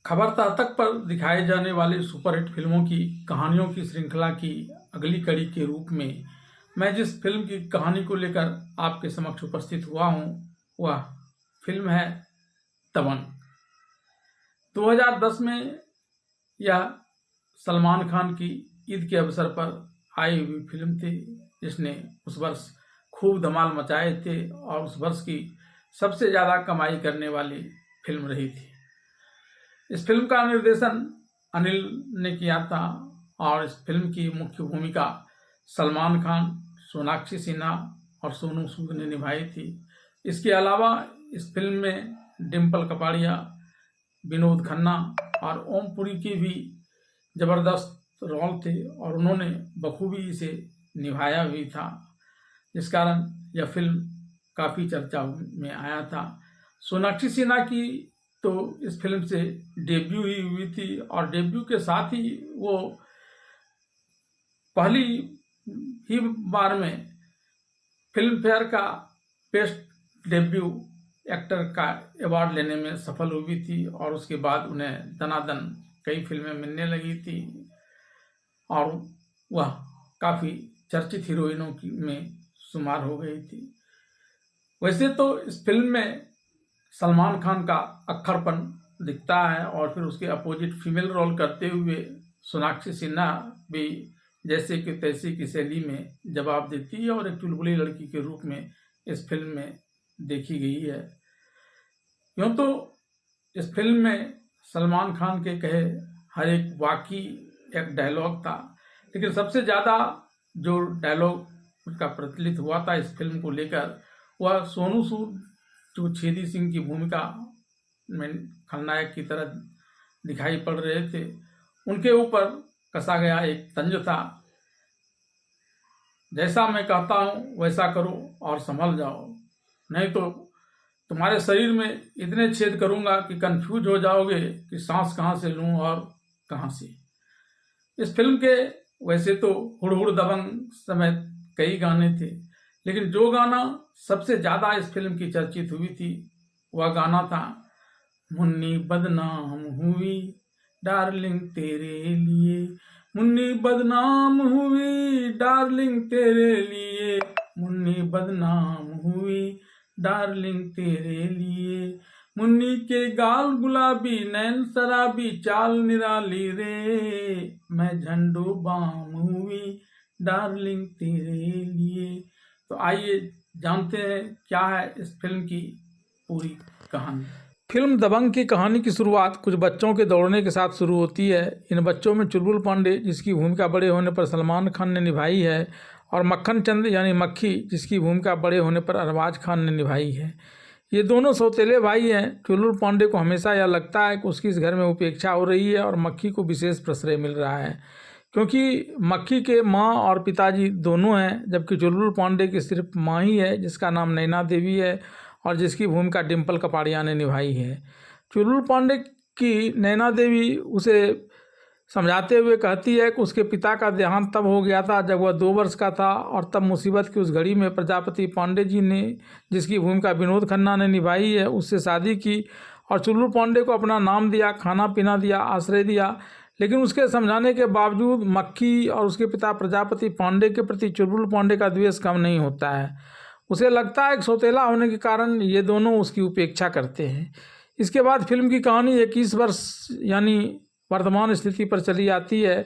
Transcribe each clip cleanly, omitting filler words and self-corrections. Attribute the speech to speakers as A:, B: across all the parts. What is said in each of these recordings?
A: खबरदार तक पर दिखाए जाने वाली सुपरहिट फिल्मों की कहानियों की श्रृंखला की अगली कड़ी के रूप में मैं जिस फिल्म की कहानी को लेकर आपके समक्ष उपस्थित हुआ हूँ वह फिल्म है दबंग। 2010 में यह सलमान खान की ईद के अवसर पर आई हुई फिल्म थी, जिसने उस वर्ष खूब धमाल मचाए थे और उस वर्ष की सबसे ज़्यादा कमाई करने वाली फिल्म रही थी। इस फिल्म का निर्देशन अनिल ने किया था और इस फिल्म की मुख्य भूमिका सलमान खान, सोनाक्षी सिन्हा और सोनू सूद ने निभाई थी। इसके अलावा इस फिल्म में डिम्पल कपाड़िया, विनोद खन्ना और ओम पुरी की भी ज़बरदस्त रोल थे और उन्होंने बखूबी इसे निभाया भी था, जिस कारण यह फिल्म काफ़ी चर्चा में आया था। सोनाक्षी सिन्हा की तो इस फिल्म से डेब्यू ही हुई थी और डेब्यू के साथ ही वो पहली ही बार में फिल्म फेयर का बेस्ट डेब्यू एक्टर का अवार्ड लेने में सफल हुई थी और उसके बाद उन्हें दनादन कई फिल्में मिलने लगी थी और वह काफ़ी चर्चित हीरोइनों में शुमार हो गई थी। वैसे तो इस फिल्म में सलमान खान का अक्खरपन दिखता है और फिर उसके अपोजिट फीमेल रोल करते हुए सोनाक्षी सिन्हा भी जैसे कि तैसे की शैली में जवाब देती है और एक चुलबुली लड़की के रूप में इस फिल्म में देखी गई है। यूँ तो इस फिल्म में सलमान खान के कहे हर एक वाकई एक डायलॉग था, लेकिन सबसे ज़्यादा जो डायलॉग का प्रचलित हुआ था इस फिल्म को लेकर वह सोनू सूद जो छेदी सिंह की भूमिका में खलनायक की तरह दिखाई पड़ रहे थे, उनके ऊपर कसा गया एक तंज था। जैसा मैं कहता हूँ वैसा करो और संभल जाओ, नहीं तो तुम्हारे शरीर में इतने छेद करूँगा कि कंफ्यूज हो जाओगे कि सांस कहाँ से लूँ और कहाँ से। इस फिल्म के वैसे तो हुड़ हुड़ दबंग समेत कई गाने थे, लेकिन जो गाना सबसे ज़्यादा इस फिल्म की चर्चित हुई थी वह गाना था मुन्नी बदनाम हुई डार्लिंग तेरे लिए, मुन्नी बदनाम हुई डार्लिंग तेरे लिए, मुन्नी बदनाम हुई डार्लिंग तेरे लिए, मुन्नी के गाल गुलाबी नैन शराबी चाल निराली रे, मैं झंडू बाम हुई डार्लिंग तेरे लिए। तो आइए जानते हैं क्या है इस फिल्म की पूरी कहानी। फिल्म दबंग की कहानी की शुरुआत कुछ बच्चों के दौड़ने के साथ शुरू होती है। इन बच्चों में चुलबुल पांडे, जिसकी भूमिका बड़े होने पर सलमान खान ने निभाई है, और मक्खन चंद यानी मक्खी, जिसकी भूमिका बड़े होने पर अरबाज खान ने निभाई है। ये दोनों सौतेले भाई हैं। चुलबुल पांडे को हमेशा यह लगता है कि उसकी इस घर में उपेक्षा हो रही है और मक्खी को विशेष प्रश्रय मिल रहा है, क्योंकि मक्खी के माँ और पिताजी दोनों हैं, जबकि चुलबुल पांडे की सिर्फ माँ ही है, जिसका नाम नैना देवी है और जिसकी भूमिका डिम्पल कपाड़िया ने निभाई है। चुलबुल पांडे की नैना देवी उसे समझाते हुए कहती है कि उसके पिता का देहांत तब हो गया था जब वह 2 वर्ष का था और तब मुसीबत की उस घड़ी में प्रजापति पांडे जी ने, जिसकी भूमिका विनोद खन्ना ने निभाई है, उससे शादी की और चुलबुल पांडे को अपना नाम दिया, खाना पीना दिया, आश्रय दिया। लेकिन उसके समझाने के बावजूद मक्खी और उसके पिता प्रजापति पांडे के प्रति चुलबुल पांडे का द्वेष कम नहीं होता है। उसे लगता है कि सौतेला होने के कारण ये दोनों उसकी उपेक्षा करते हैं। इसके बाद फिल्म की कहानी 21 वर्ष यानी वर्तमान स्थिति पर चली जाती है।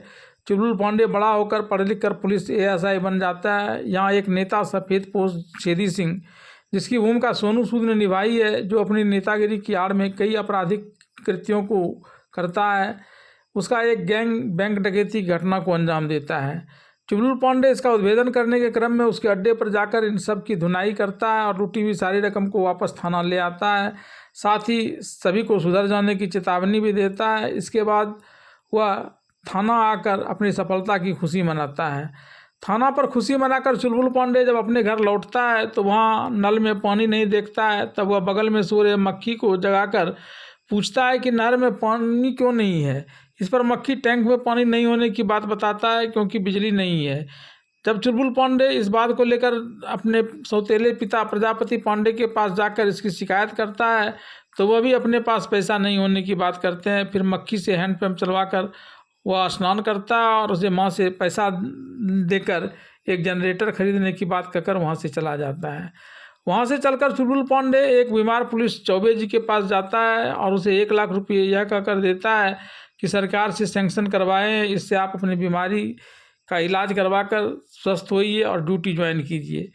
A: चुलबुल पांडे बड़ा होकर पढ़ लिख कर पुलिस ASI बन जाता है। यहाँ एक नेता सफ़ेद पोश छेदी सिंह, जिसकी भूमिका सोनू सूद ने निभाई है, जो अपनी नेतागिरी की आड़ में कई आपराधिक कृत्यों को करता है, उसका एक गैंग बैंक डकैती की घटना को अंजाम देता है। चुलबुल पांडे इसका उद्भेदन करने के क्रम में उसके अड्डे पर जाकर इन सब की धुनाई करता है और लूटी हुई सारी रकम को वापस थाना ले आता है। साथ ही सभी को सुधर जाने की चेतावनी भी देता है। इसके बाद वह थाना आकर अपनी सफलता की खुशी मनाता है। थाना पर खुशी मनाकर चुलबुल पांडे जब अपने घर लौटता है तो वहाँ नल में पानी नहीं देखता है। तब वह बगल में सो रहे मक्खी को जगाकर पूछता है कि नहर में पानी क्यों नहीं है। इस पर मक्खी टैंक में पानी नहीं होने की बात बताता है क्योंकि बिजली नहीं है। जब चुलबुल पांडे इस बात को लेकर अपने सौतेले पिता प्रजापति पांडे के पास जाकर इसकी शिकायत करता है तो वह भी अपने पास पैसा नहीं होने की बात करते हैं। फिर मक्खी से हैंडपम्प चलवा कर वह स्नान करता है और उसे माँ से पैसा देकर एक जनरेटर खरीदने की बात कहकर वहाँ से चला जाता है। वहाँ से चलकर चुलबुल पांडे एक बीमार पुलिस चौबे जी के पास जाता है और उसे 1 लाख रुपये यह कहकर देता है कि सरकार से सैंक्शन करवाएं, इससे आप अपनी बीमारी का इलाज करवा कर स्वस्थ होइए और ड्यूटी ज्वाइन कीजिए।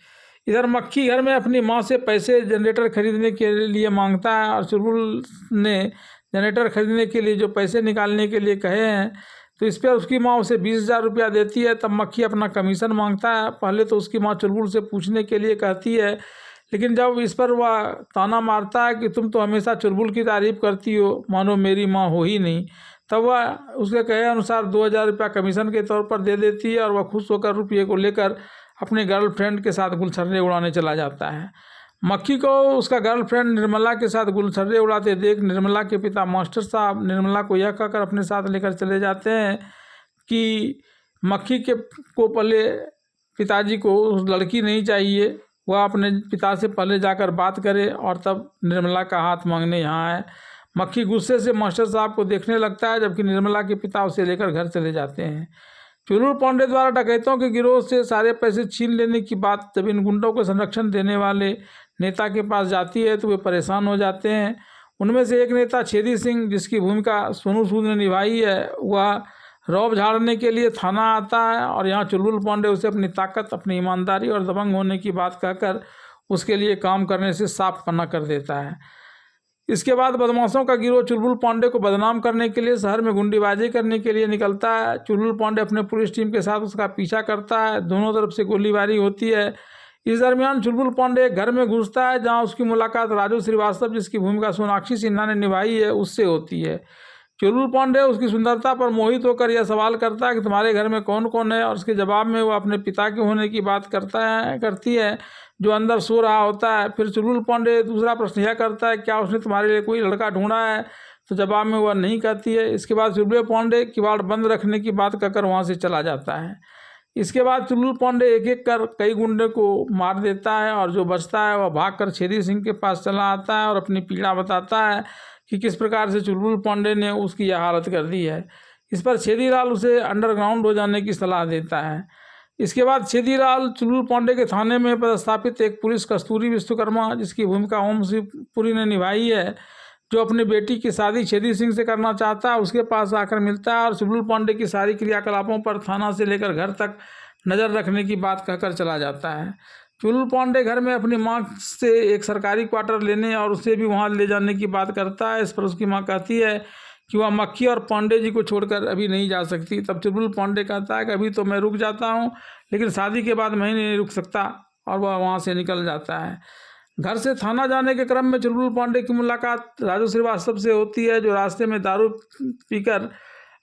A: इधर मक्खी घर में अपनी माँ से पैसे जनरेटर खरीदने के लिए मांगता है और चुलबुल ने जनरेटर खरीदने के लिए जो पैसे निकालने के लिए कहे हैं तो इस पर उसकी माँ उसे 20,000 रुपया देती है। तब मक्खी अपना कमीशन मांगता है। पहले तो उसकी माँ चुलबुल से पूछने के लिए कहती है, लेकिन जब इस पर वह ताना मारता है कि तुम तो हमेशा चुलबुल की तारीफ करती हो, मानो मेरी माँ हो ही नहीं, तब वह उसके कहे अनुसार 2,000 रुपया कमीशन के तौर पर दे देती है और वह खुश होकर रुपये को लेकर अपने गर्लफ्रेंड के साथ गुलछर्रे उड़ाने चला जाता है। मक्खी को उसका गर्लफ्रेंड निर्मला के साथ गुलछर्रे उड़ाते देख निर्मला के पिता मास्टर साहब निर्मला को यह कहकर अपने साथ लेकर चले जाते हैं कि मक्खी को पहले पिताजी को उस लड़की नहीं चाहिए, वह अपने पिता से पहले जाकर बात करे और तब निर्मला का हाथ मांगने यहाँ आए। मक्खी गुस्से से मास्टर साहब को देखने लगता है, जबकि निर्मला के पिता उसे लेकर घर चले जाते हैं। चुलबुल पांडे द्वारा डकैतों के गिरोह से सारे पैसे छीन लेने की बात जब इन गुंडों को संरक्षण देने वाले नेता के पास जाती है तो वे परेशान हो जाते हैं। उनमें से एक नेता छेदी सिंह, जिसकी भूमिका सोनू सूद ने निभाई है, वह रौब झाड़ने के लिए थाना आता है और यहाँ चुलबुल पांडे उसे अपनी ताकत, अपनी ईमानदारी और दबंग होने की बात कहकर उसके लिए काम करने से साफ मना कर देता है। इसके बाद बदमाशों का गिरोह चुलबुल पांडे को बदनाम करने के लिए शहर में गुंडीबाजी करने के लिए निकलता है। चुलबुल पांडे अपने पुलिस टीम के साथ उसका पीछा करता है। दोनों तरफ से गोलीबारी होती है। इस दरमियान चुलबुल पांडे एक घर में घुसता है जहां उसकी मुलाकात राजू श्रीवास्तव, जिसकी भूमिका सोनाक्षी सिन्हा ने निभाई है, उससे होती है। चुलबुल पांडे उसकी सुंदरता पर मोहित होकर यह सवाल करता है कि तुम्हारे घर में कौन कौन है, और उसके जवाब में वह अपने पिता के होने की बात करती है जो अंदर सो रहा होता है। फिर चुलबुल पांडे दूसरा प्रश्न यह करता है, क्या उसने तुम्हारे लिए कोई लड़का ढूंढा है, तो जवाब में वह नहीं कहती है। इसके बाद चुलबुल पांडे किवाड़ बंद रखने की बात कहकर वहाँ से चला जाता है। इसके बाद चुलबुल पांडे एक एक कर कई गुंडे को मार देता है और जो बचता है वह भागकर छेदी सिंह के पास चला आता है और अपनी पीड़ा बताता है कि किस प्रकार से चुलबुल पांडे ने उसकी यह हालत कर दी है। इस पर छेदीलाल उसे अंडरग्राउंड हो जाने की सलाह देता है। इसके बाद छेदीलाल चुलबुल पांडे के थाने में पदस्थापित एक पुलिस कस्तूरी विश्वकर्मा, जिसकी भूमिका ओम शिवपुरी ने निभाई है, जो अपनी बेटी की शादी छेदी सिंह से करना चाहता है, उसके पास आकर मिलता है और चुलबुल पांडे की सारी क्रियाकलापों पर थाना से लेकर घर तक नज़र रखने की बात कहकर चला जाता है। चुलबुल पांडे घर में अपनी माँ से एक सरकारी क्वार्टर लेने और उसे भी वहाँ ले जाने की बात करता है। इस पर उसकी माँ कहती है कि वह मक्खी और पांडे जी को छोड़कर अभी नहीं जा सकती। तब चुलबुल पांडे कहता है कि अभी तो मैं रुक जाता हूँ, लेकिन शादी के बाद मैं नहीं रुक सकता, और वह वहाँ से निकल जाता है। घर से थाना जाने के क्रम में चुलबुल पांडे की मुलाकात राजू श्रीवास्तव से होती है, जो रास्ते में दारू पीकर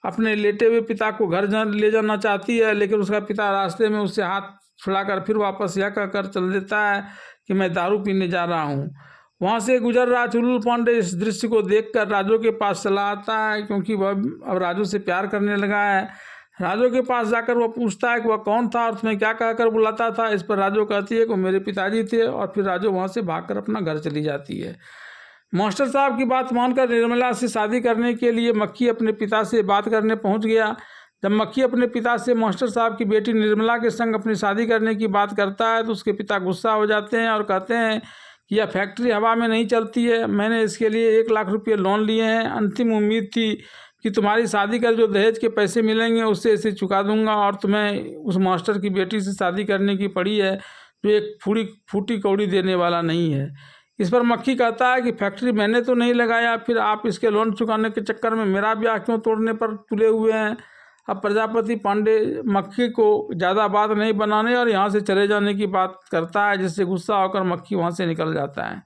A: अपने लेटे हुए पिता को घर ले जाना चाहती है, लेकिन उसका पिता रास्ते में उससे हाथ छुड़ाकर फिर वापस यह कहकर चल देता है कि मैं दारू पीने जा रहा हूँ। वहाँ से गुजर रहा चुलबुल पांडे इस दृश्य को देखकर राजू के पास चला आता है, क्योंकि वह अब राजू से प्यार करने लगा है। राजू के पास जाकर वह पूछता है कि वह कौन था और तुम्हें क्या कहकर बुलाता था। इस पर राजू कहती है कि मेरे पिताजी थे, और फिर राजू वहाँ से भागकर अपना घर चली जाती है। मास्टर साहब की बात मानकर निर्मला से शादी करने के लिए मक्खी अपने पिता से बात करने पहुँच गया। जब मक्खी अपने पिता से मास्टर साहब की बेटी निर्मला के संग अपनी शादी करने की बात करता है तो उसके पिता गुस्सा हो जाते हैं और कहते हैं कि यह फैक्ट्री हवा में नहीं चलती है, मैंने इसके लिए 1 लाख रुपये लोन लिए हैं। अंतिम उम्मीद थी कि तुम्हारी शादी कर जो दहेज के पैसे मिलेंगे उससे इसे चुका दूंगा, और तुम्हें उस मास्टर की बेटी से शादी करने की पड़ी है जो एक फूटी कौड़ी देने वाला नहीं है। इस पर मक्खी कहता है कि फैक्ट्री मैंने तो नहीं लगाया, फिर आप इसके लोन चुकाने के चक्कर में मेरा ब्याह क्यों तोड़ने पर तुले हुए हैं। अब प्रजापति पांडे मक्खी को ज़्यादा बात नहीं बनाने और यहाँ से चले जाने की बात करता है, जिससे गुस्सा होकर मक्खी वहाँ से निकल जाता है।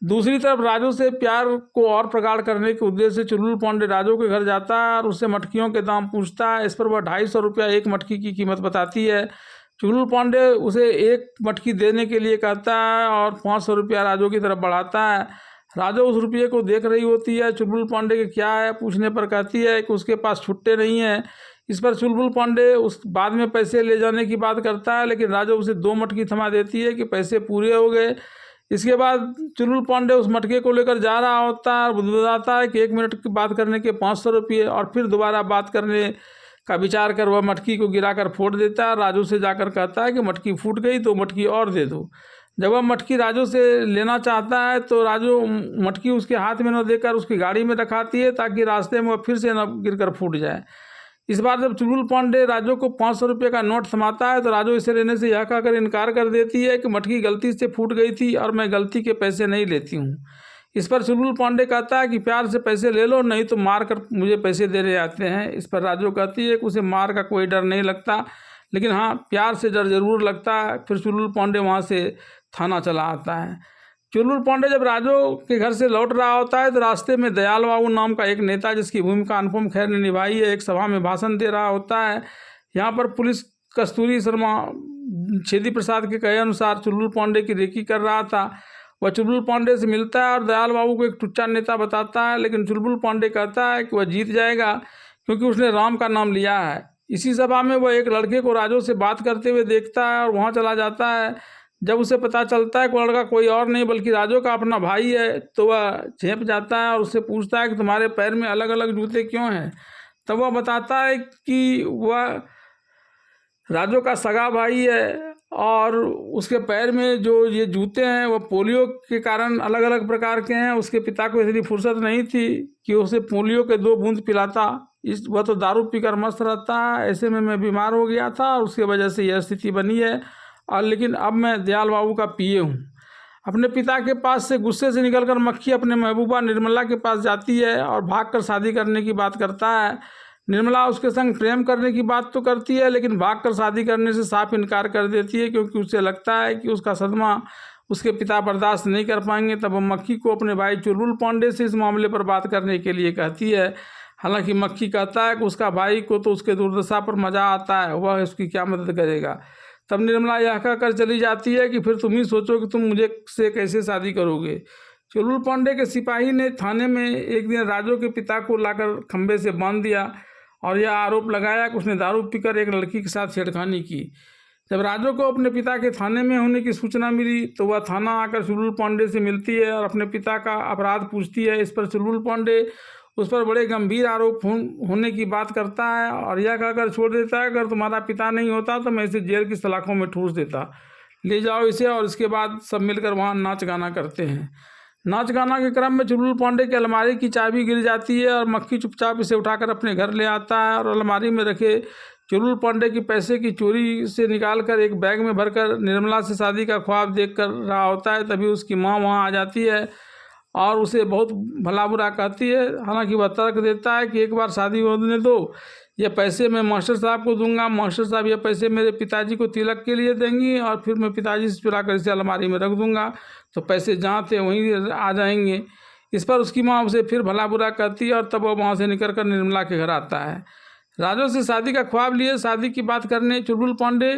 A: दूसरी तरफ राजू से प्यार को और प्रगाढ़ करने के उद्देश्य से चुलबुल पांडे राजू के घर जाता है और उससे मटकियों के दाम पूछता है। इस पर वह 250 रुपया एक मटकी की कीमत बताती है। चुलबुल पांडे उसे एक मटकी देने के लिए कहता है और 500 रुपया राजू की तरफ बढ़ाता है। राजू उस रुपये को देख रही होती है। चुलबुल पांडे के क्या है पूछने पर कहती है कि उसके पास छुट्टे नहीं हैं। इस पर चुलबुल पांडे उस बाद में पैसे ले जाने की बात करता है, लेकिन राजू उसे 2 मटकी थमा देती है कि पैसे पूरे हो गए। इसके बाद चुलबुल पांडे उस मटके को लेकर जा रहा होता है और बताता है कि 1 मिनट की बात करने के 500 रुपये, और फिर दोबारा बात करने का विचार कर वह मटकी को गिराकर फोड़ देता है। राजू से जाकर कहता है कि मटकी फूट गई तो मटकी और दे दो। जब वह मटकी राजू से लेना चाहता है तो राजू मटकी उसके हाथ में न देकर उसकी गाड़ी में रखाती है ताकि रास्ते में वह फिर से न गिरकर फूट जाए। इस बार जब चुलबुल पांडे राजू को 500 रुपये का नोट थमाता है तो राजू इसे लेने से यह कहकर इनकार कर देती है कि मटकी गलती से फूट गई थी और मैं गलती के पैसे नहीं लेती हूँ। इस पर चुलबुल पांडे कहता है कि प्यार से पैसे ले लो, नहीं तो मार कर मुझे पैसे देने आते हैं। इस पर राजू कहती है कि उसे मार का कोई डर नहीं लगता, लेकिन हाँ प्यार से डर जरूर लगता है। फिर चुलबुल पांडे वहाँ से थाना चला आता है। चुलबुल पांडे जब राजू के घर से लौट रहा होता है तो रास्ते में दयाल बाबू नाम का एक नेता, जिसकी भूमिका अनुपम खेर ने निभाई है, एक सभा में भाषण दे रहा होता है। यहाँ पर पुलिस कस्तूरी शर्मा छेदी प्रसाद के कहे अनुसार चुलबुल पांडे की रेकी कर रहा था। वह चुलबुल पांडे से मिलता है और दयाल बाबू को एक टुच्चा नेता बताता है, लेकिन चुलबुल पांडे कहता है कि वह जीत जाएगा क्योंकि उसने राम का नाम लिया है। इसी सभा में वह एक लड़के को राजू से बात करते हुए देखता है और वहाँ चला जाता है। जब उसे पता चलता है कि लड़का कोई और नहीं बल्कि राजू का अपना भाई है तो वह झेप जाता है और उससे पूछता है कि तुम्हारे पैर में अलग अलग जूते क्यों हैं। तब वह बताता है कि वह राजू का सगा भाई है और उसके पैर में जो ये जूते हैं वह पोलियो के कारण अलग अलग प्रकार के हैं। उसके पिता को इतनी फुर्सत नहीं थी कि उसे पोलियो के 2 बूंद पिलाता, वह तो दारू पीकर मस्त रहता है। ऐसे में मैं बीमार हो गया था और उसके वजह से यह स्थिति बनी है, और लेकिन अब मैं दयाल बाबू का पिए हूँ। अपने पिता के पास से गुस्से से निकलकर मक्खी अपने महबूबा निर्मला के पास जाती है और भागकर शादी करने की बात करता है। निर्मला उसके संग प्रेम करने की बात तो करती है, लेकिन भागकर शादी करने से साफ इनकार कर देती है क्योंकि उसे लगता है कि उसका सदमा उसके पिता बर्दाश्त नहीं कर पाएंगे। तब वह मक्खी को अपने भाई चुलबुल पांडे से इस मामले पर बात करने के लिए कहती है। हालांकि मक्खी कहता है कि उसका भाई को तो उसके दुर्दशा पर मजा आता है, वह उसकी क्या मदद करेगा। तब निर्मला यह कहकर चली जाती है कि फिर तुम ही सोचो कि तुम मुझे से कैसे शादी करोगे। चुलबुल पांडे के सिपाही ने थाने में एक दिन राजू के पिता को लाकर खंबे से बांध दिया और यह आरोप लगाया कि उसने दारू पीकर एक लड़की के साथ छेड़खानी की। जब राजू को अपने पिता के थाने में होने की सूचना मिली तो वह थाना आकर चुलबुल पांडे से मिलती है और अपने पिता का अपराध पूछती है। इस पर चुलबुल पांडे उस पर बड़े गंभीर आरोप होने की बात करता है और यह कहकर छोड़ देता है, अगर तुम्हारा पिता नहीं होता तो मैं इसे जेल की सलाखों में ठूस देता, ले जाओ इसे। और इसके बाद सब मिलकर वहाँ नाच गाना करते हैं। नाच गाना के क्रम में चुलबुल पांडे की अलमारी की चाबी गिर जाती है और मक्खी चुपचाप इसे उठाकर अपने घर ले आता है और अलमारी में रखे चुलबुल पांडे की पैसे की चोरी से निकालकर एक बैग में भरकर निर्मला से शादी का ख्वाब देख कर रहा होता है। तभी उसकी माँ वहाँ आ जाती है और उसे बहुत भला बुरा कहती है। हालांकि वह तर्क देता है कि एक बार शादी होने दो, ये पैसे मैं मास्टर साहब को दूंगा, मास्टर साहब ये पैसे मेरे पिताजी को तिलक के लिए देंगी और फिर मैं पिताजी से चुरा कर इसे अलमारी में रख दूंगा, तो पैसे जहाँ थे वहीं आ जाएंगे। इस पर उसकी माँ उसे फिर भला बुरा कहती है और तब वह वहाँ से निकल कर निर्मला के घर आता है। राजू से शादी का ख्वाब लिए शादी की बात करने चुलबुल पांडे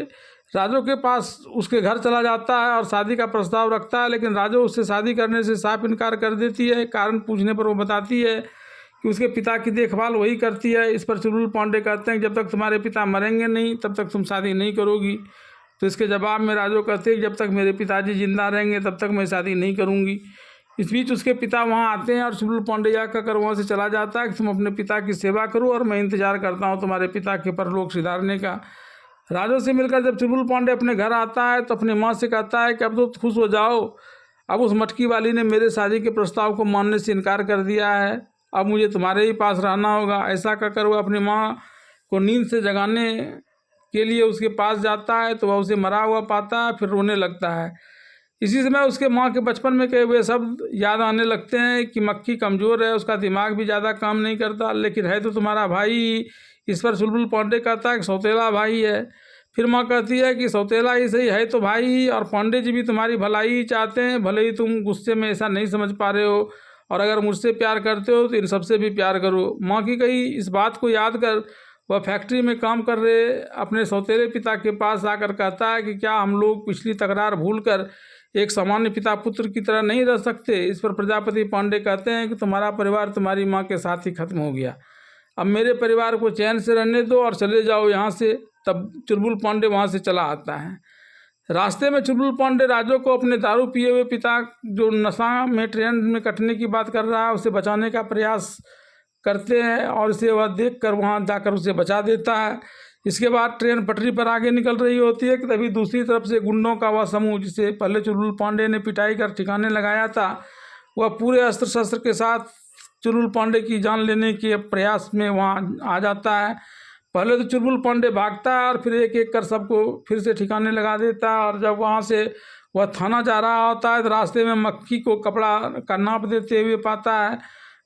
A: राजू के पास उसके घर चला जाता है और शादी का प्रस्ताव रखता है, लेकिन राजू उससे शादी करने से साफ इनकार कर देती है। कारण पूछने पर वो बताती है कि उसके पिता की देखभाल वही करती है। इस पर चुलबुल पांडे कहते हैं कि जब तक तुम्हारे पिता मरेंगे नहीं तब तक तुम शादी नहीं करोगी। तो इसके जवाब में राजू कहते हैं कि जब तक मेरे पिताजी जिंदा रहेंगे तब तक मैं शादी नहीं करूँगी। इस बीच उसके पिता वहाँ आते हैं और चुलबुल पांडे यह कहकर वहाँ से चला जाता है कि तुम अपने पिता की सेवा करो और मैं इंतजार करता हूँ तुम्हारे पिता के परलोक सिधारने का। राजू से मिलकर जब चुलबुल पांडे अपने घर आता है तो अपनी माँ से कहता है कि अब तो खुश हो जाओ, अब उस मटकी वाली ने मेरे शादी के प्रस्ताव को मानने से इनकार कर दिया है, अब मुझे तुम्हारे ही पास रहना होगा। ऐसा कहकर वह अपनी माँ को नींद से जगाने के लिए उसके पास जाता है तो वह उसे मरा हुआ पाता है, फिर रोने लगता है। इसी समय उसके माँ के बचपन में कहे हुए शब्द याद आने लगते हैं कि मक्खी कमज़ोर है, उसका दिमाग भी ज़्यादा काम नहीं करता, लेकिन है तो तुम्हारा भाई। इस पर चुलबुल पांडे कहता है कि सौतेला भाई है। फिर माँ कहती है कि सौतेला ही सही है तो भाई, और पांडे जी भी तुम्हारी भलाई ही चाहते हैं, भले ही तुम गुस्से में ऐसा नहीं समझ पा रहे हो, और अगर मुझसे प्यार करते हो तो इन सबसे भी प्यार करो। माँ की कही इस बात को याद कर वह फैक्ट्री में काम कर रहे अपने सौतेले पिता के पास आकर कहता है कि क्या हम लोग पिछली तकरार भूलकर एक सामान्य पिता पुत्र की तरह नहीं रह सकते। इस पर प्रजापति पांडे कहते हैं कि तुम्हारा परिवार तुम्हारी माँ के साथ ही खत्म हो गया, अब मेरे परिवार को चैन से रहने दो और चले जाओ यहाँ से। तब चुलबुल पांडे वहाँ से चला आता है। रास्ते में चुलबुल पांडे राजू को अपने दारू पिए हुए पिता जो नशा में ट्रेन में कटने की बात कर रहा है उसे बचाने का प्रयास करते हैं और इसे वह देखकर वहां जाकर उसे बचा देता है। इसके बाद ट्रेन पटरी पर आगे निकल रही होती है कि तभी दूसरी तरफ से गुंडों का वह समूह जिसे पहले चुलबुल पांडे ने पिटाई कर ठिकाने लगाया था, वह पूरे अस्त्र शस्त्र के साथ चुलबुल पांडे की जान लेने के प्रयास में वहां आ जाता है। पहले तो चुलबुल पांडे भागता है और फिर एक एक कर सबको फिर से ठिकाने लगा देता है। और जब वहां से वह थाना जा रहा होता है तो रास्ते में मक्खी को कपड़ा का नाप देते हुए पाता है।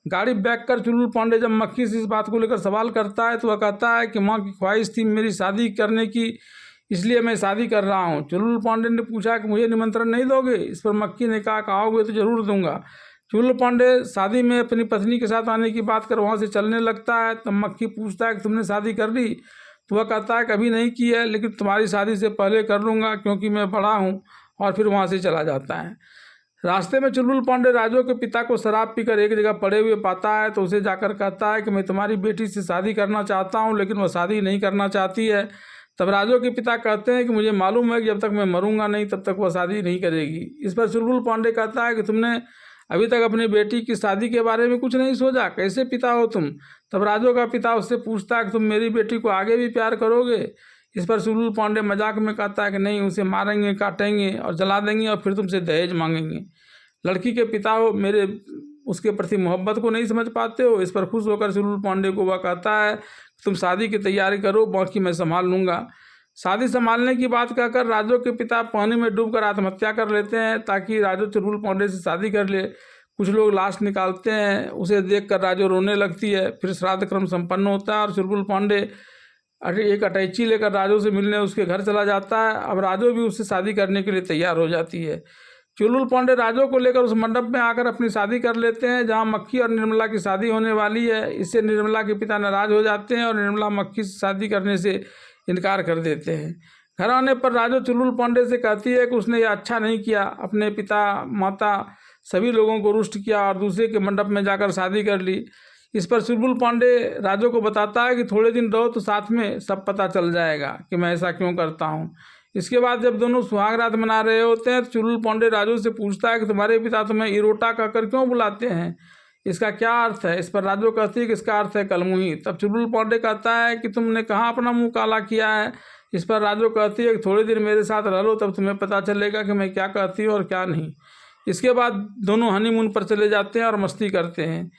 A: गाड़ी बैक कर चुलबुल पांडे जब मक्खी से इस बात को लेकर सवाल करता है तो वह कहता है कि माँ की ख्वाहिश थी मेरी शादी करने की, इसलिए मैं शादी कर रहा हूँ। चुलबुल पांडे ने पूछा कि मुझे निमंत्रण नहीं दोगे? इस पर मक्खी ने कहा आओगे तो जरूर दूंगा। चुलबुल पांडे शादी में अपनी पत्नी के साथ आने की बात कर वहाँ से चलने लगता है। तब मक्खी पूछता है कि तुमने शादी कर ली? तो वह कहता है कभी नहीं की है, लेकिन तुम्हारी शादी से पहले कर लूँगा क्योंकि मैं बड़ा हूँ, और फिर वहाँ से चला जाता है। रास्ते में चुलबुल पांडे राजू के पिता को शराब पीकर एक जगह पड़े हुए पाता है तो उसे जाकर कहता है कि मैं तुम्हारी बेटी से शादी करना चाहता हूँ, लेकिन वह शादी नहीं करना चाहती है। तब राजू के पिता कहते हैं कि मुझे मालूम है कि जब तक मैं मरूंगा नहीं तब तक वह शादी नहीं करेगी। इस पर चुलबुल पांडे कहता है कि तुमने अभी तक अपनी बेटी की शादी के बारे में कुछ नहीं सोचा, कैसे पिता हो तुम? तब राजू का पिता उससे पूछता है कि तुम मेरी बेटी को आगे भी प्यार करोगे? इस पर चुलबुल पांडे मजाक में कहता है कि नहीं, उसे मारेंगे, काटेंगे और जला देंगे और फिर तुमसे दहेज मांगेंगे। लड़की के पिता हो मेरे उसके प्रति मोहब्बत को नहीं समझ पाते हो। इस पर खुश होकर चुलबुल पांडे को वह कहता है तुम शादी की तैयारी करो, बाकी मैं संभाल लूँगा। शादी संभालने की बात कहकर राजू के पिता पानी में डूबकर आत्महत्या कर लेते हैं ताकि राजू चुलबुल पांडे से शादी कर ले। कुछ लोग लाश निकालते हैं, उसे देखकर राजू रोने लगती है। फिर श्राद्ध क्रम संपन्न होता है और चुलबुल पांडे एक अटैची लेकर राजू से मिलने उसके घर चला जाता है। अब राजू भी उससे शादी करने के लिए तैयार हो जाती है। चुलबुल पांडे राजू को लेकर उस मंडप में आकर अपनी शादी कर लेते हैं जहां मक्खी और निर्मला की शादी होने वाली है। इससे निर्मला के पिता नाराज हो जाते हैं और निर्मला मक्खी से शादी करने से इनकार कर देते हैं। घर आने पर राजू चुलबुल पांडे से कहती है कि उसने यह अच्छा नहीं किया, अपने पिता माता सभी लोगों को रुष्ट किया और दूसरे के मंडप में जाकर शादी कर ली। इस पर चुलबुल पांडे राजू को बताता है कि थोड़े दिन रहो तो साथ में सब पता चल जाएगा कि मैं ऐसा क्यों करता हूँ। इसके बाद जब दोनों सुहाग रात मना रहे होते हैं तो चुलबुल पांडे राजू से पूछता है कि तुम्हारे पिता तुम्हें इरोटा कहकर क्यों बुलाते हैं, इसका क्या अर्थ है? इस पर राजू कहती है कि इसका अर्थ है कलमुही। तब चुलबुल पांडे कहता है कि तुमने कहाँ अपना मुंह काला किया है? इस पर राजू कहती है कि थोड़े दिन मेरे साथ रह लो तब तुम्हें पता चलेगा कि मैं क्या कहती हूँ और क्या नहीं। इसके बाद दोनों हनीमून पर चले जाते हैं और मस्ती करते हैं।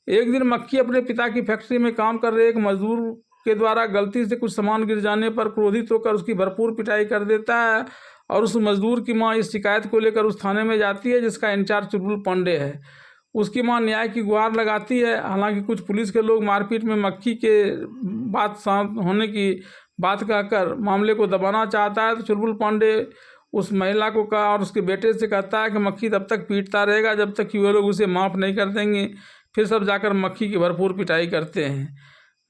A: एक दिन मक्खी अपने पिता की फैक्ट्री में काम कर रहे एक मजदूर के द्वारा गलती से कुछ सामान गिर जाने पर क्रोधित होकर उसकी भरपूर पिटाई कर देता है और उस मजदूर की मां इस शिकायत को लेकर उस थाने में जाती है जिसका इंचार्ज चुलबुल पांडे है। उसकी मां न्याय की गुहार लगाती है। हालांकि कुछ पुलिस के लोग मारपीट में मक्खी के बात शांत होने की बात कहकर मामले को दबाना चाहता है तो चुलबुल पांडे उस महिला को कहा और उसके बेटे से कहता है कि मक्खी तब तक पीटता रहेगा जब तक कि वे लोग उसे माफ़ नहीं कर देंगे। फिर सब जाकर मक्खी की भरपूर पिटाई करते हैं।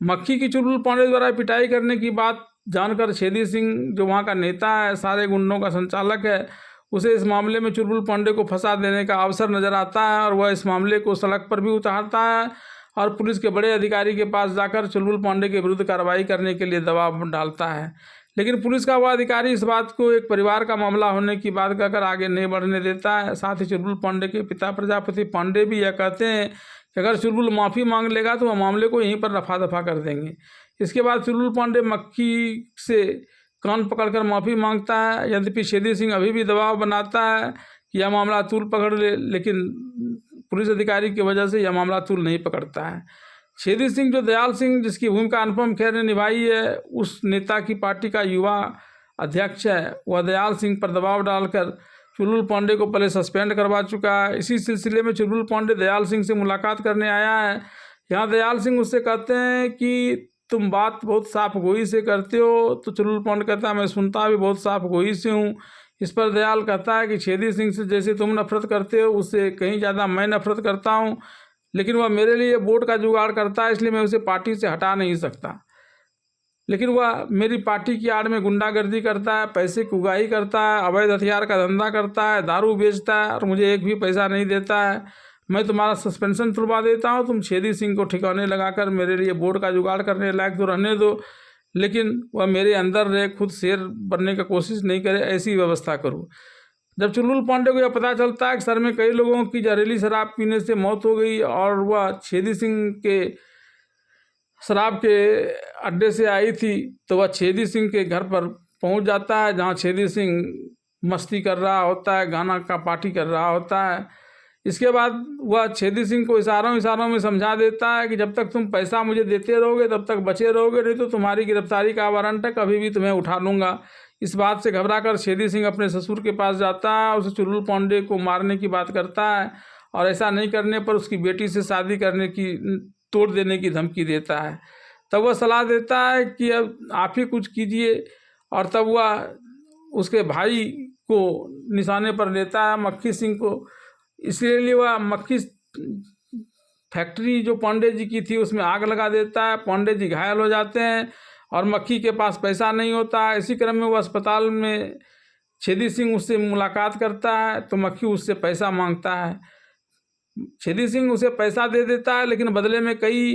A: मक्खी की चुलबुल पांडे द्वारा पिटाई करने की बात जानकर छेदी सिंह जो वहाँ का नेता है, सारे गुंडों का संचालक है, उसे इस मामले में चुलबुल पांडे को फंसा देने का अवसर नजर आता है और वह इस मामले को सड़क पर भी उतारता है और पुलिस के बड़े अधिकारी के पास जाकर चुलबुल पांडे के विरुद्ध कार्रवाई करने के लिए दबाव डालता है। लेकिन पुलिस का वह अधिकारी इस बात को एक परिवार का मामला होने की बात कहकर आगे नहीं बढ़ने देता है। साथ ही चुलबुल पांडे के पिता प्रजापति पांडे भी यह कहते हैं कि अगर चुलबुल माफ़ी मांग लेगा तो वह मामले को यहीं पर रफा दफा कर देंगे। इसके बाद चुलबुल पांडे मक्खी से कान पकड़कर माफ़ी मांगता है। यद्यपि छेदी सिंह अभी भी दबाव बनाता है कि यह मामला तूल पकड़ ले, लेकिन पुलिस अधिकारी की वजह से यह मामला तूल नहीं पकड़ता है। छेदी सिंह जो दयाल सिंह जिसकी भूमिका अनुपम खेर ने निभाई है, उस नेता की पार्टी का युवा अध्यक्ष है, वह दयाल सिंह पर दबाव डालकर चुलबुल पांडे को पहले सस्पेंड करवा चुका है। इसी सिलसिले में चुलबुल पांडे दयाल सिंह से मुलाकात करने आया है। यहाँ दयाल सिंह उससे कहते हैं कि तुम बात बहुत साफ गोई से करते हो। तो चुलबुल पांडे कहता है मैं सुनता भी बहुत साफ गोई से हूँ। इस पर दयाल कहता है कि छेदी सिंह से जैसे तुम नफरत करते हो उससे कहीं ज़्यादा मैं नफरत करता हूँ, लेकिन वह मेरे लिए वोट का जुगाड़ करता है, इसलिए मैं उसे पार्टी से हटा नहीं सकता। लेकिन वह मेरी पार्टी की आड़ में गुंडागर्दी करता है, पैसे की उगाही करता है, अवैध हथियार का धंधा करता है, दारू बेचता है और मुझे एक भी पैसा नहीं देता है। मैं तुम्हारा सस्पेंशन तुड़वा देता हूँ, तुम छेदी सिंह को ठिकाने लगाकर मेरे लिए वोट का जुगाड़ करने लायक तो रहने दो, लेकिन वह मेरे अंदर रहे, खुद शेर बनने का कोशिश नहीं करे, ऐसी व्यवस्था करूँ। जब चुलबुल पांडे को यह पता चलता है कि सर में कई लोगों की जहरीली शराब पीने से मौत हो गई और वह छेदी सिंह के शराब के अड्डे से आई थी, तो वह छेदी सिंह के घर पर पहुंच जाता है, जहां छेदी सिंह मस्ती कर रहा होता है, गाना का पार्टी कर रहा होता है। इसके बाद वह छेदी सिंह को इशारों में समझा देता है कि जब तक तुम पैसा मुझे देते रहोगे तब तक बचे रहोगे, नहीं तो तुम्हारी गिरफ्तारी का वारंट है, कभी भी तुम्हें उठा लूँगा। इस बात से घबराकर छेदी सिंह अपने ससुर के पास जाता है, उसे चुलबुल पांडे को मारने की बात करता है और ऐसा नहीं करने पर उसकी बेटी से शादी करने की तोड़ देने की धमकी देता है। तब वह सलाह देता है कि अब आप ही कुछ कीजिए, और तब वह उसके भाई को निशाने पर लेता है, मक्खी सिंह को। इसलिए वह मक्खी फैक्ट्री जो पांडे जी की थी उसमें आग लगा देता है। पांडे जी घायल हो जाते हैं और मक्खी के पास पैसा नहीं होता है। इसी क्रम में वो अस्पताल में छेदी सिंह उससे मुलाकात करता है, तो मक्खी उससे पैसा मांगता है। छेदी सिंह उसे पैसा दे देता है, लेकिन बदले में कई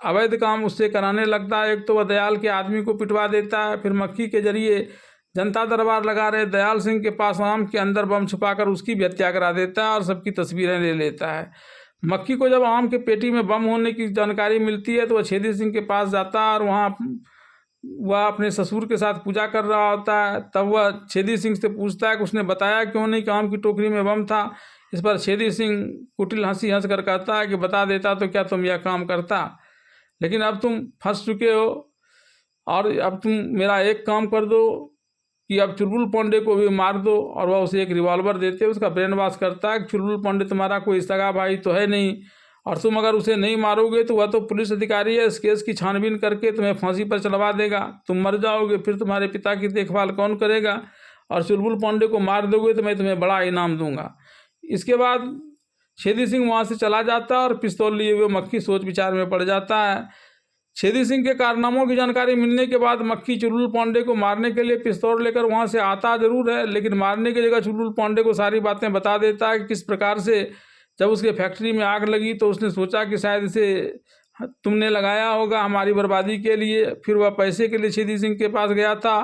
A: अवैध काम उससे कराने लगता है। एक तो वह दयाल के आदमी को पिटवा देता है, फिर मक्खी के जरिए जनता दरबार लगा रहे दयाल सिंह के पास आम के अंदर बम छुपाकर उसकी भी हत्या करा देता है और सबकी तस्वीरें ले लेता है। मक्खी को जब आम के पेटी में बम होने की जानकारी मिलती है तो वह छेदी सिंह के पास जाता है और वहाँ वह अपने ससुर के साथ पूजा कर रहा होता है। तब वह छेदी सिंह से पूछता है कि उसने बताया क्यों नहीं कि आम की टोकरी में बम था। इस पर छेदी सिंह कुटिल हंसी हंस कर कहता है कि बता देता तो क्या तुम यह काम करता, लेकिन अब तुम फंस चुके हो और अब तुम मेरा एक काम कर दो कि अब चुलबुल पांडे को भी मार दो। और वह उसे एक रिवॉल्वर देते हैं, उसका ब्रेन वॉश करता है कि चुलबुल पांडे तुम्हारा कोई सगा भाई तो है नहीं, और तुम अगर उसे नहीं मारोगे तो वह तो पुलिस अधिकारी है, इस केस की छानबीन करके तुम्हें फांसी पर चढ़वा देगा, तुम मर जाओगे, फिर तुम्हारे पिता की देखभाल कौन करेगा, और चुलबुल पांडे को मार दोगे तो मैं तुम्हें बड़ा इनाम दूंगा। इसके बाद छेदी सिंह वहाँ से चला जाता है और पिस्तौल लिए हुए मक्खी सोच विचार में पड़ जाता है। छेदी सिंह के कारनामों की जानकारी मिलने के बाद मक्खी चुलबुल पांडे को मारने के लिए पिस्तौल लेकर वहाँ से आता जरूर है, लेकिन मारने की जगह चुलबुल पांडे को सारी बातें बता देता है कि किस प्रकार से जब उसके फैक्ट्री में आग लगी तो उसने सोचा कि शायद इसे तुमने लगाया होगा हमारी बर्बादी के लिए। फिर वह पैसे के लिए छेदी सिंह के पास गया था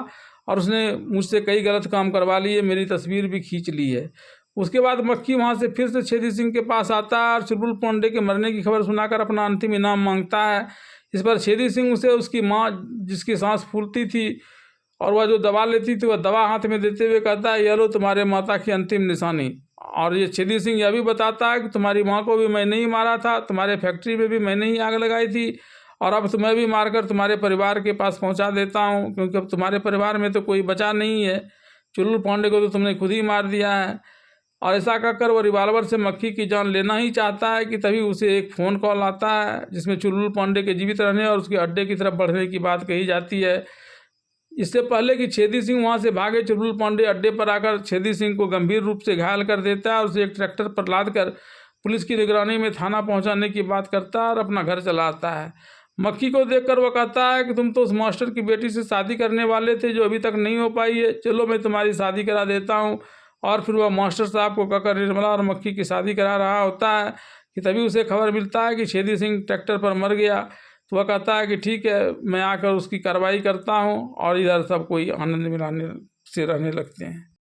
A: और उसने मुझसे कई गलत काम करवा लिए, मेरी तस्वीर भी खींच ली है। उसके बाद मक्खी वहाँ से फिर से छेदी सिंह के पास आता है और चुलबुल पांडे के मरने की खबर सुनाकर अपना अंतिम इनाम मांगता है। इस पर छेदी सिंह उसे उसकी माँ, जिसकी सांस फूलती थी और वह जो दवा लेती थी, वह दवा हाथ में देते हुए कहता है, यह लो तुम्हारे माता की अंतिम निशानी। और ये छेदी सिंह यह भी बताता है कि तुम्हारी माँ को भी मैं नहीं मारा था, तुम्हारे फैक्ट्री में भी मैंने ही आग लगाई थी, और अब तुम्हें भी मारकर तुम्हारे परिवार के पास पहुँचा देता हूँ, क्योंकि अब तुम्हारे परिवार में तो कोई बचा नहीं है। चुलबुल पांडे को तो तुमने खुद ही मार दिया है। और ऐसा कहकर वो रिवॉल्वर से मक्खी की जान लेना ही चाहता है कि तभी उसे एक फ़ोन कॉल आता है जिसमें चुलबुल पांडे के जीवित रहने और उसके अड्डे की तरफ बढ़ने की बात कही जाती है। इससे पहले कि छेदी सिंह वहाँ से भागे, चुलबुल पांडे अड्डे पर आकर छेदी सिंह को गंभीर रूप से घायल कर देता है और उसे एक ट्रैक्टर पर लादकर पुलिस की निगरानी में थाना पहुँचाने की बात करता है और अपना घर चला आता है। मक्खी को देखकर वह कहता है कि तुम तो उस मास्टर की बेटी से शादी करने वाले थे जो अभी तक नहीं हो पाई है, चलो मैं तुम्हारी शादी करा देता हूँ। और फिर वह मास्टर साहब को कहकर निर्मला और मक्खी की शादी करा रहा होता है कि तभी उसे खबर मिलता है कि छेदी सिंह ट्रैक्टर पर मर गया। तो वह कहता है कि ठीक है, मैं आकर उसकी कार्रवाई करता हूँ, और इधर सब कोई आनंद मिलाने से रहने लगते हैं।